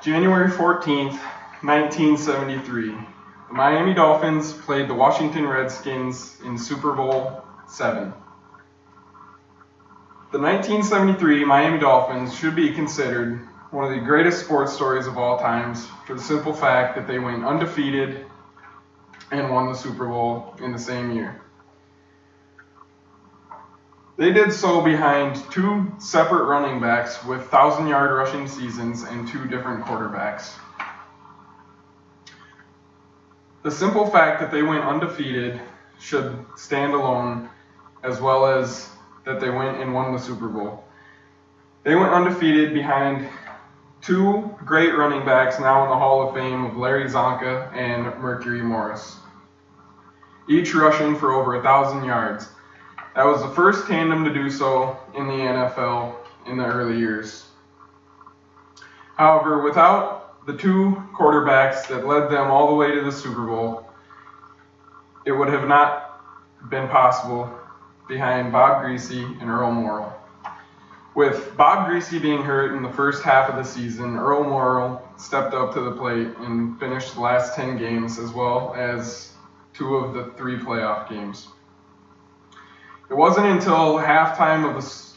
January 14th, 1973. The Miami Dolphins played the Washington Redskins in Super Bowl VII. The 1973 Miami Dolphins should be considered one of the greatest sports stories of all times for the simple fact that they went undefeated and won the Super Bowl in the same year. They did so behind two separate running backs with 1,000-yard rushing seasons and two different quarterbacks. The simple fact that they went undefeated should stand alone, as well as that they went and won the Super Bowl. They went undefeated behind two great running backs now in the Hall of Fame of Larry Csonka and Mercury Morris, each rushing for over 1,000 yards. That was the first tandem to do so in the NFL in the early years. However, without the two quarterbacks that led them all the way to the Super Bowl, it would have not been possible behind Bob Griese and Earl Morrall. With Bob Griese being hurt in the first half of the season, Earl Morrall stepped up to the plate and finished the last 10 games, as well as 2 of the 3 playoff games. It wasn't until halftime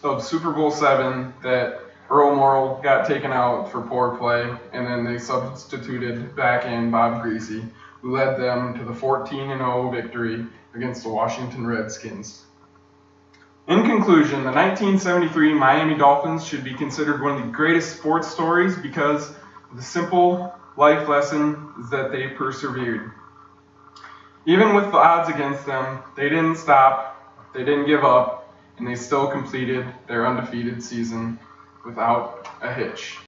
of Super Bowl VII that Earl Morrall got taken out for poor play, and then they substituted back in Bob Griese, who led them to the 14-0 victory against the Washington Redskins. In conclusion, the 1973 Miami Dolphins should be considered one of the greatest sports stories because the simple life lesson is that they persevered. Even with the odds against them, they didn't stop. They didn't give up, and they still completed their undefeated season without a hitch.